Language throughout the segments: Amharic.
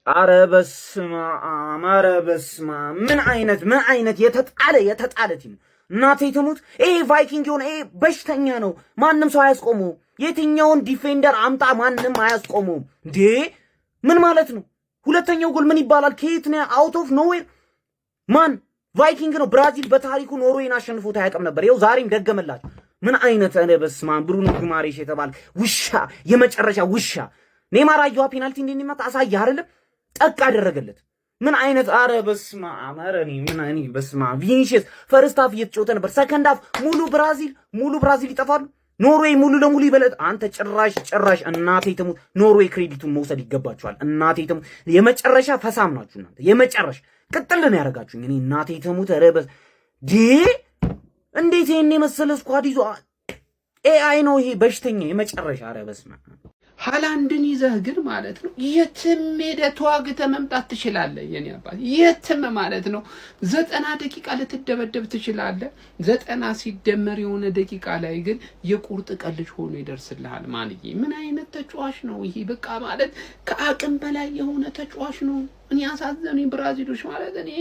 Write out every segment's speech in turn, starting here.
አረ በስመ አብ ምን አይነት የተጣለ ቲም እናቴ ትሙት። ይሄ ቫይኪንግ የሆነ ይሄ በሽተኛ ነው። ማንም ሰው አያስቆመው። የትኛውን ዲፌንደር አምጣ ማንም አያስቆመው። እንዴ ምን ማለት ነው? ሁለተኛው ጎል ምን ይባላል? ከየት ነው? አውት ኦፍ ኖዌር ማን? ቫይኪንግ ነው። ብራዚል በታሪኩ ኖርዌይን አሸንፎት አያውቅም ነበር። ይኸው ዛሬም ደገመላችሁ። ምን አይነት በስመ አብ ብሩኖ ጉማሬሽ የተባለ ውሻ፣ የመጨረሻ ውሻ። ኔማር አየዋ ፔናልቲ እንደሚመታ አሳየ አይደለም? ጠቅ አደረገለት። ምን አይነት አረ በስመ አብ እኔ በስመ አብ። ቪኒሲየስ ፈርስት ሃፍ እየተጫወተ ነበር። ሰከንድ ሃፍ ሙሉ ብራዚል ይጠፋሉ። ኖርዌይ ሙሉ ለሙሉ ይበለጥ። አንተ ጭራሽ እናቴ ትሙት። ኖርዌይ ክሬዲቱን መውሰድ ይገባችኋል። እናቴ ትሙት። የመጨረሻ ፈሳም ናችሁ እናንተ። የመጨረሻ ቅጥል ነው ያደረጋችሁኝ። እኔ እናቴ ትሙት። ኧረ እንዴት ይሄን የመሰለ ስኳድ ይዞ ኤአይ ነው ይሄ በሽተኛ የመጨረሻ። ኧረ በስመ አብ። ሃላንድን ይዘህ ግን ማለት ነው የትም ሄደህ ተዋግተህ መምጣት ትችላለህ። የኔ አባት የትም ማለት ነው 90 ደቂቃ ልትደበደብ ትችላለህ። 90 ሲደመር የሆነ ደቂቃ ላይ ግን የቁርጥ ቀልጅ ሆኖ ይደርስልሃል። ማንዬ ምን አይነት ተጫዋች ነው ይሄ? በቃ ማለት ከአቅም በላይ የሆነ ተጫዋች ነው። እኔ አሳዘኑኝ ብራዚሎች ማለት እኔ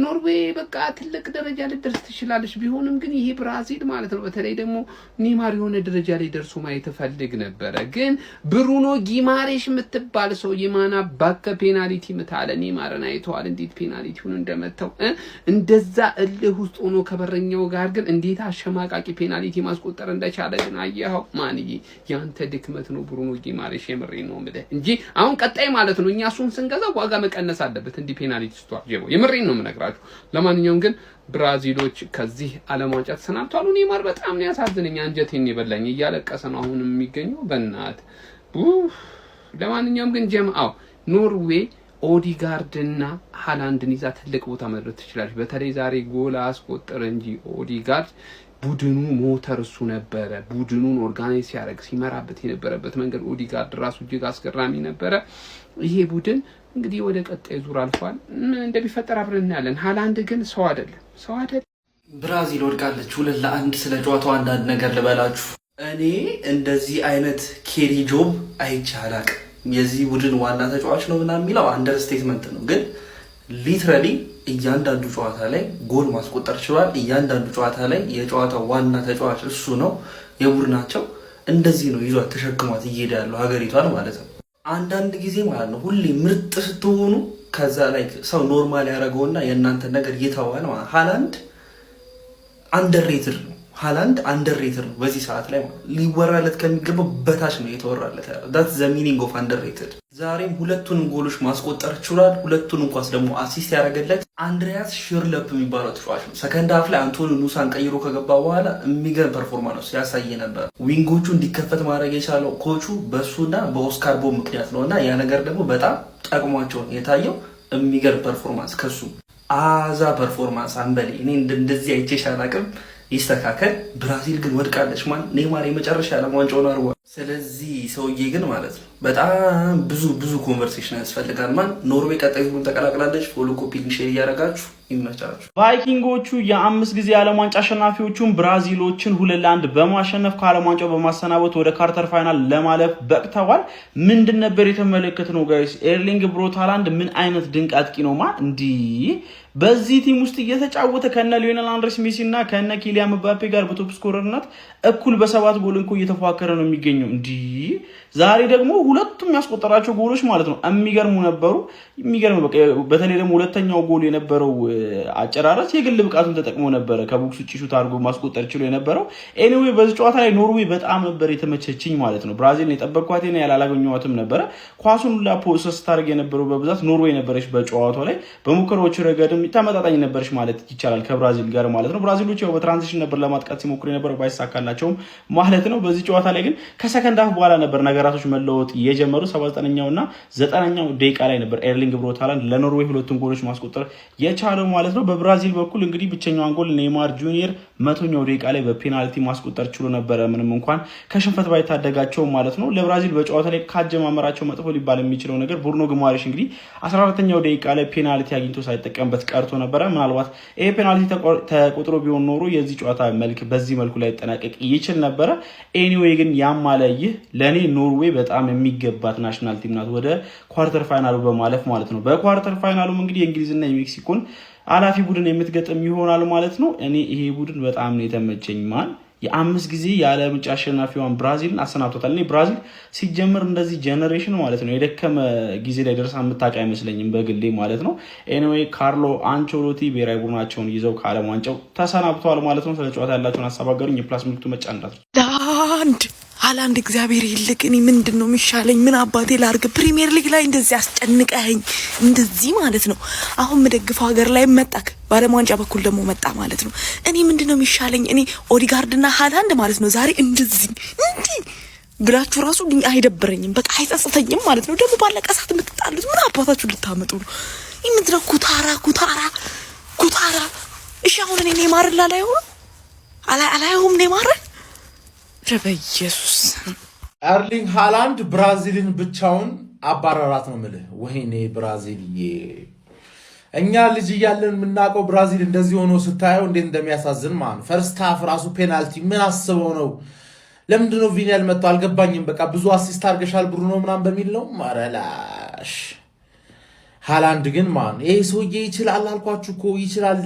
ኖርዌይ በቃ ትልቅ ደረጃ ልደርስ ትችላለች። ቢሆንም ግን ይሄ ብራዚል ማለት ነው በተለይ ደግሞ ኔማር የሆነ ደረጃ ላይ ደርሶ ማየት ፈልግ ነበረ። ግን ብሩኖ ጊማሬሽ የምትባል ሰው የማና ባከ ፔናልቲ ምታለ ኔማርን አይተዋል እንዴት ፔናልቲውን እንደመታው። እንደዛ እልህ ውስጥ ሆኖ ከበረኛው ጋር ግን እንዴት አሸማቃቂ ፔናልቲ ማስቆጠር እንደቻለ ግን አየኸው። ማንዬ ያንተ ድክመት ነው ብሩኖ ጊማሬሽ። የምሬን ነው የምልህ እንጂ አሁን ቀጣይ ማለት ነው እኛ እሱን ስንገዛ ዋጋ መቀነስ አለበት። እንዲ ፔናልቲ ስቷል ጀቦ። የምሬን ነው የምነግራችሁ። ለማንኛውም ግን ብራዚሎች ከዚህ ዓለም ዋንጫ ተሰናብተዋል። ኔማር በጣም ነው ያሳዝነኝ። አንጀቴን ይበላኝ። እያለቀሰ ነው አሁን የሚገኘው በእናት። ለማንኛውም ግን ጀምአው ኖርዌይ ኦዲጋርድና ሃላንድን ይዛ ትልቅ ቦታ መድረስ ትችላለች። በተለይ ዛሬ ጎል አስቆጠረ እንጂ ኦዲጋርድ ቡድኑ ሞተር እሱ ነበረ። ቡድኑን ኦርጋናይዝ ሲያደርግ ሲመራበት የነበረበት መንገድ ኦዲጋርድ ራሱ እጅግ አስገራሚ ነበረ። ይሄ ቡድን እንግዲህ ወደ ቀጣይ ዙር አልፏል። ምን እንደሚፈጠር አብረን እናያለን። ሃላንድ ግን ሰው አይደለም። ብራዚል ወድቃለች 2-1። ስለ ጨዋታው አንዳንድ ነገር ልበላችሁ። እኔ እንደዚህ አይነት ኬሪ ጆብ አይቼ አላቅም። የዚህ ቡድን ዋና ተጫዋች ነው ምናምን የሚለው አንደርስቴትመንት ነው። ግን ሊትራሊ እያንዳንዱ ጨዋታ ላይ ጎል ማስቆጠር ችሏል። እያንዳንዱ ጨዋታ ላይ የጨዋታው ዋና ተጫዋች እሱ ነው። የቡድናቸው እንደዚህ ነው ይዟት ተሸክሟት እየሄደ ያለው ሀገሪቷን ማለት ነው። አንዳንድ ጊዜ ማለት ነው ሁሌ ምርጥ ስትሆኑ ከዛ ላይ ሰው ኖርማል ያደረገውና የእናንተ ነገር ይተዋል ማለት። ሃላንድ አንደርሬትድ ነው። በዚህ ሰዓት ላይ ማለት ሊወራለት ከሚገባው በታች ነው የተወራለት ያለው። that's the meaning of underrated። ዛሬም ሁለቱንም ጎሎች ማስቆጠር ችሏል። ሁለቱንም ኳስ ደግሞ አሲስት ያደረገለት አንድሪያስ ሽርለፕ የሚባለው ተጫዋች ነው። ሰከንድ ሃፍ ላይ አንቶኒ ኑሳን ቀይሮ ከገባ በኋላ የሚገርም ፐርፎርማንስ ያሳየ ነበር። ዊንጎቹ እንዲከፈት ማድረግ የቻለው ኮቹ በሱና በኦስካር ቦብ ምክንያት ነውና ያ ነገር ደግሞ በጣም ጠቅሟቸው የታየው የሚገርም ፐርፎርማንስ ከሱ አዛ ፐርፎርማንስ አንበሌ። እኔ እንደዚህ አይቼሽ አላቅም። ይስተካከል። ብራዚል ግን ወድቃለች። ኔማር የመጨረሻ ዓለም ዋንጫውን አርቧል። ስለዚህ ሰውዬ ግን ማለት ነው በጣም ብዙ ኮንቨርሴሽን ያስፈልጋል። ኖርዌይ ቀጣይ ዙሩን ተቀላቅላለች። ፎሎ ኮፒ ሼር እያደረጋችሁ ይመቻችሁ። ቫይኪንጎቹ የ5 ጊዜ ዓለም ዋንጫ አሸናፊዎቹን ብራዚሎችን 2-1 በማሸነፍ ከዓለም ዋንጫው በማሰናበት ወደ ካርተር ፋይናል ለማለፍ በቅተዋል። ምንድን ነበር የተመለከትነው ጋይስ? ኤርሊንግ ብሮት ሃላንድ ምን አይነት ድንቅ አጥቂ ነው እንዲህ በዚህ ቲም ውስጥ እየተጫወተ ከነ ሊዮኔል አንድሬስ ሜሲ እና ከነ ኪሊያን ምባፔ ጋር በቶፕ ስኮረርነት እኩል በ7 ጎል እንኳን እየተፎካከረ ነው የሚገኘው። እንዲህ ዛሬ ደግሞ ሁለቱም ያስቆጠራቸው ጎሎች ማለት ነው የሚገርሙ ነበሩ። በተለይ ደግሞ ሁለተኛው ጎል የነበረው አጨራረስ የግል ብቃቱን ተጠቅሞ ነበረ ከቦክስ ውጪ ሹት አድርጎ ማስቆጠር ችሎ የነበረው። ኤኒዌይ በዚህ ጨዋታ ላይ ኖርዌይ በጣም ነበር የተመቸችኝ ማለት ነው። ብራዚልን የጠበቅኳትና ያላላገኘኋትም ነበረ። ኳሱን ሁላ ፖሰስ ታርግ የነበረው በብዛት ኖርዌይ ነበረች። በጨዋታው ላይ በሙከራዎች ረገድም ተመጣጣኝ ነበርሽ ማለት ይቻላል ከብራዚል ጋር ማለት ነው። ብራዚሎች ያው በትራንዚሽን ነበር ለማጥቃት ሲሞክሩ የነበረው ባይሳካላቸውም ማለት ነው። በዚህ ጨዋታ ላይ ግን ከሰከንድ ሃፍ በኋላ ነበር ነገራቶች መለወጥ የጀመሩ። 79ኛውና 90ኛው ደቂቃ ላይ ነበር ኤርሊንግ ብሮት ሃላንድ ለኖርዌይ ሁለቱን ጎሎች ማስቆጠር የቻለው ማለት ነው። በብራዚል በኩል እንግዲህ ብቸኛውን ጎል ኔይማር ጁኒየር 100ኛው ደቂቃ ላይ በፔናልቲ ማስቆጠር ችሎ ነበረ፣ ምንም እንኳን ከሽንፈት ባይታደጋቸው ማለት ነው። ለብራዚል በጨዋታ ላይ ካጀማመራቸው መጥፎ ሊባል የሚችለው ነገር ብሩኖ ጉማሬሽ እንግዲህ 14ኛው ደቂቃ ላይ ፔናልቲ አግኝቶ ሳይጠቀምበት ቀርቶ ነበረ። ምናልባት ይሄ ፔናልቲ ተቆጥሮ ቢሆን ኖሮ የዚህ ጨዋታ መልክ በዚህ መልኩ ላይ ተጠናቀቅ ይችል ነበረ። ኤኒዌይ ግን ያማለ ይህ ለኔ ኖርዌይ በጣም የሚገባት ናሽናል ቲም ናት ወደ ኳርተር ፋይናሉ በማለፍ ማለት ነው። በኳርተር ፋይናሉም እንግዲህ የእንግሊዝና የሜክሲኮን አላፊ ቡድን የምትገጥም ይሆናል ማለት ነው። እኔ ይሄ ቡድን በጣም ነው የተመቸኝ ማን የ5 ጊዜ የዓለም ዋንጫ አሸናፊዋን ብራዚልን አሰናብቶታል። እኔ ብራዚል ሲጀምር እንደዚህ ጀነሬሽን ማለት ነው የደከመ ጊዜ ላይ ደርሳ የምታውቅ አይመስለኝም በግሌ ማለት ነው። ኤኒዌይ ካርሎ አንቸሎቲ ብሔራዊ ቡድናቸውን ይዘው ከዓለም ዋንጫው ተሰናብተዋል ማለት ነው። ስለ ጨዋታ ያላቸውን ሀሳብ አጋሩኝ። የፕላስ ምልክቱ መጫንዳት ሃላንድ እግዚአብሔር ይልቅ እኔ ምንድነው የሚሻለኝ? ምን አባቴ ላርግ? ፕሪሚየር ሊግ ላይ እንደዚህ አስጨንቀኝ እንደዚህ ማለት ነው። አሁን መደግፈው ሀገር ላይ መጣክ በዓለም ዋንጫ በኩል ደግሞ መጣ ማለት ነው። እኔ ምንድነው የሚሻለኝ? እኔ ኦዲጋርድና ሃላንድ ማለት ነው ዛሬ እንደዚህ እንዲህ ብላችሁ ራሱ አይደብረኝም፣ በቃ አይጸጽተኝም ማለት ነው። ደግሞ ባለቀ ሰዓት የምትጣሉት ምን አባታችሁ ልታመጡ ነው? ምንድነው ኩታራ? እሺ አሁን እኔ ኔማር አላየሁም ኔማርን በኢየሱስ ኤርሊንግ ሃላንድ ብራዚልን ብቻውን አባረራት ነው የምልህ። ወይኔ ብራዚልዬ፣ እኛ ልጅ እያለን የምናውቀው ብራዚል እንደዚህ ሆኖ ስታየው እንዴት እንደሚያሳዝን ማን ፈርስት ሃፍ ራሱ ፔናልቲ ምን አስበው ነው? ለምንድን ነው ቪኒ ያልመጣው አልገባኝም። በቃ ብዙ አሲስት አድርገሻል ብሩኖ ምናምን በሚል ነው ማረላሽ። ሃላንድ ግን ማን ይሄ ሰውዬ ይችላል አልኳችሁ እኮ ይችላል።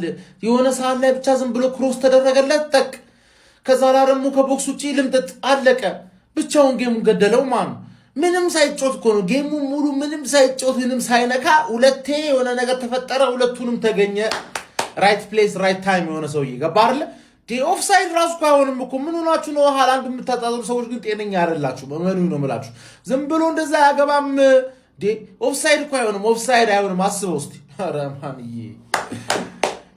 የሆነ ሰዓት ላይ ብቻ ዝም ብሎ ክሮስ ተደረገለት ጠቅ ከዛ ላይ ደግሞ ከቦክስ ውጪ ልምጥጥ አለቀ። ብቻውን ጌሙን ገደለው ማን ምንም ሳይጮት እኮ ነው ጌሙ ሙሉ ምንም ሳይጮት ምንም ሳይነካ ሁለቴ የሆነ ነገር ተፈጠረ፣ ሁለቱንም ተገኘ። ራይት ፕሌስ ራይት ታይም የሆነ ሰውዬ ገባ አይደል? ኦፍሳይድ ራሱ አይሆንም እኮ ምን ሆናችሁ ነው? ሃላንድ የምታጣጥሩ ሰዎች ግን ጤነኛ አይደላችሁ። በመኑ ነው የምላችሁ። ዝም ብሎ እንደዛ ያገባም ኦፍሳይድ እኮ አይሆንም፣ ኦፍሳይድ አይሆንም። አስበው እስቲ። ኧረ ማንዬ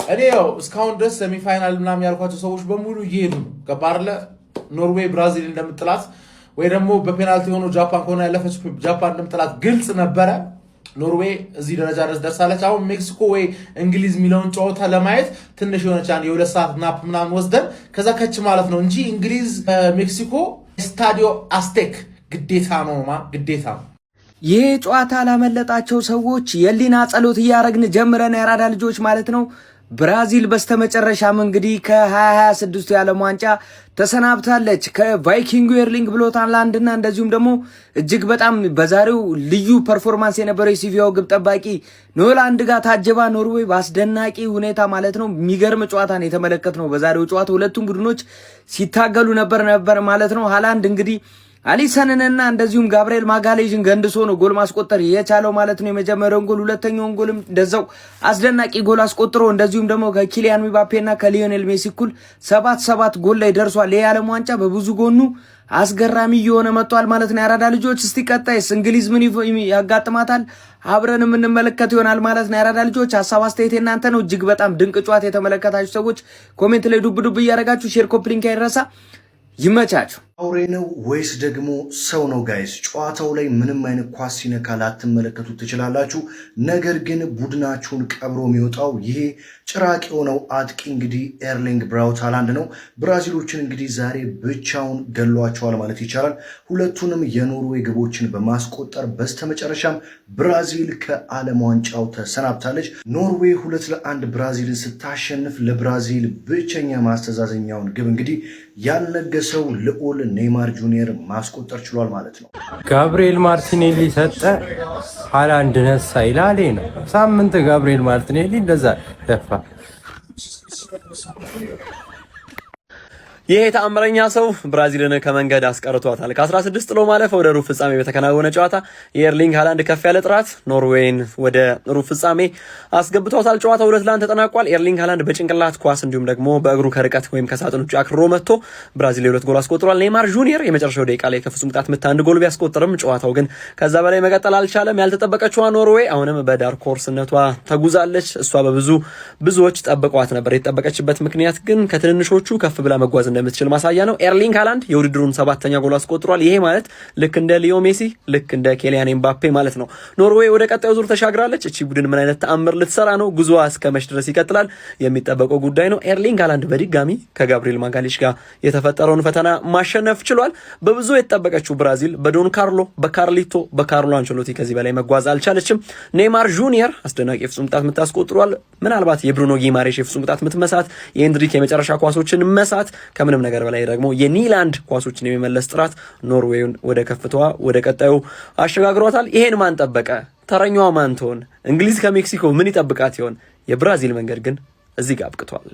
እኔ ያው እስካሁን ድረስ ሴሚፋይናል ምናምን ያልኳቸው ሰዎች በሙሉ እየሄዱ ነው። ገባርለ ኖርዌይ ብራዚል እንደምጥላት ወይ ደግሞ በፔናልቲ ሆኖ ጃፓን ከሆነ ያለፈች ጃፓን እንደምጥላት ግልጽ ነበረ። ኖርዌይ እዚህ ደረጃ ድረስ ደርሳለች። አሁን ሜክሲኮ ወይ እንግሊዝ የሚለውን ጨዋታ ለማየት ትንሽ የሆነች አንድ የ2 ሰዓት ናፕ ምናምን ወስደን ከዛ ከች ማለት ነው እንጂ እንግሊዝ ሜክሲኮ ስታዲዮ አስቴክ ግዴታ ነው ግዴታ ነው። ይህ ጨዋታ ላመለጣቸው ሰዎች የሊና ጸሎት እያረግን ጀምረን የራዳ ልጆች ማለት ነው። ብራዚል በስተመጨረሻም እንግዲህ ከ2026 የዓለም ዋንጫ ተሰናብታለች ከቫይኪንጉ ኤርሊንግ ብሮት ሃላንድና እንደዚሁም ደግሞ እጅግ በጣም በዛሬው ልዩ ፐርፎርማንስ የነበረው የሲቪያው ግብ ጠባቂ ኖላንድ ጋር ታጀባ ኖርዌይ በአስደናቂ ሁኔታ ማለት ነው የሚገርም ጨዋታ ነው የተመለከትነው። በዛሬው ጨዋታ ሁለቱም ቡድኖች ሲታገሉ ነበር ማለት ነው። ሃላንድ እንግዲህ አሊሰንንና እንደዚሁም ጋብሪኤል ማጋሌዥን ገንድሶ ነው ጎል ማስቆጠር የቻለው ማለት ነው። የመጀመሪያውን ጎል ሁለተኛውን ጎልም እንደዛው አስደናቂ ጎል አስቆጥሮ እንደዚሁም ደግሞ ከኪሊያን ምባፔና ከሊዮኔል ሜሲ እኩል 7 ጎል ላይ ደርሷል። የዓለም ዋንጫ በብዙ ጎኑ አስገራሚ እየሆነ መጥቷል ማለት ነው። ያራዳ ልጆች እስቲ ቀጣይስ እንግሊዝ ምን ያጋጥማታል አብረን የምንመለከት ይሆናል ማለት ነው። ያራዳ ልጆች ሐሳብ አስተያየት እናንተ ነው። እጅግ በጣም ድንቅ ጨዋታ የተመለከታችሁ ሰዎች ኮሜንት ላይ ዱብ እያደረጋችሁ ሼር ኮፕሊንክ አይረሳ። ይመቻችሁ። አውሬ ነው ወይስ ደግሞ ሰው ነው ጋይስ? ጨዋታው ላይ ምንም አይነት ኳስ ሲነካ ላትመለከቱ ትችላላችሁ። ነገር ግን ቡድናችሁን ቀብሮ የሚወጣው ይሄ ጭራቅ የሆነው አጥቂ እንግዲህ ኤርሊንግ ብራውት ሃላንድ ነው። ብራዚሎችን እንግዲህ ዛሬ ብቻውን ገሏቸዋል ማለት ይቻላል። ሁለቱንም የኖርዌይ ግቦችን በማስቆጠር በስተመጨረሻም ብራዚል ከዓለም ዋንጫው ተሰናብታለች። ኖርዌይ 2-1 ብራዚልን ስታሸንፍ ለብራዚል ብቸኛ ማስተዛዘኛውን ግብ እንግዲህ ያልነገሰው ልዑል ኔይማር ጁኒየር ማስቆጠር ችሏል ማለት ነው። ጋብሪኤል ማርቲኔሊ ሰጠ፣ ሃላንድ ነሳ ይላል ነው። ሳምንት ጋብሪኤል ማርቲኔሊ እንደዛ ደፋ። ይሄ ተአምረኛ ሰው ብራዚልን ከመንገድ አስቀርቷታል። ከ16 ጥሎ ማለፍ ወደ ሩብ ፍጻሜ በተከናወነ ጨዋታ የኤርሊንግ ሃላንድ ከፍ ያለ ጥራት ኖርዌይን ወደ ሩብ ፍጻሜ አስገብቷታል። ጨዋታው 2-1 ተጠናቋል። ኤርሊንግ ሃላንድ በጭንቅላት ኳስ እንዲሁም ደግሞ በእግሩ ከርቀት ወይም ከሳጥን ውጭ አክርሮ መጥቶ ብራዚል 2 ጎል አስቆጥሯል። ኔይማር ጁኒየር የመጨረሻው ደቂቃ ላይ ከፍጹም ቅጣት ምት 1 ጎል ቢያስቆጥርም ጨዋታው ግን ከዛ በላይ መቀጠል አልቻለም። ያልተጠበቀችዋ ኖርዌይ አሁንም በዳርክ ሆርስነቷ ተጉዛለች። እሷ ብዙዎች ጠብቀዋት ነበር። የተጠበቀችበት ምክንያት ግን ከትንንሾቹ ከፍ ብላ መጓዝ እንደምትችል ማሳያ ነው። ኤርሊንግ ሃላንድ የውድድሩን 7ኛ ጎል አስቆጥሯል። ይሄ ማለት ልክ እንደ ሊዮ ሜሲ ልክ እንደ ኬሊያን ኤምባፔ ማለት ነው። ኖርዌይ ወደ ቀጣዩ ዙር ተሻግራለች። እቺ ቡድን ምን አይነት ተአምር ልትሰራ ነው? ጉዞዋ እስከ መች ድረስ ይቀጥላል? የሚጠበቀው ጉዳይ ነው። ኤርሊንግ ሃላንድ በድጋሚ ከጋብሪኤል ማጋሌሽ ጋር የተፈጠረውን ፈተና ማሸነፍ ችሏል። በብዙ የተጠበቀችው ብራዚል በዶን ካርሎ፣ በካርሎ አንቸሎቲ ከዚህ በላይ መጓዝ አልቻለችም። ኔይማር ጁኒየር አስደናቂ የፍጹም ቅጣት ምት አስቆጥሯል። ምናልባት የብሩኖ ጊማሬሽ የፍጹም ቅጣት ምት መሳት፣ የኤንድሪክ የመጨረሻ ኳሶችን መሳት ከምንም ነገር በላይ ደግሞ የኒላንድ ኳሶችን የመመለስ ጥራት ኖርዌይን ወደ ከፍታዋ ወደ ቀጣዩ አሸጋግሯታል። ይሄን ማን ጠበቀ? ተረኛዋ ማን ትሆን? እንግሊዝ ከሜክሲኮ ምን ይጠብቃት ይሆን? የብራዚል መንገድ ግን እዚህ ጋር አብቅቷል።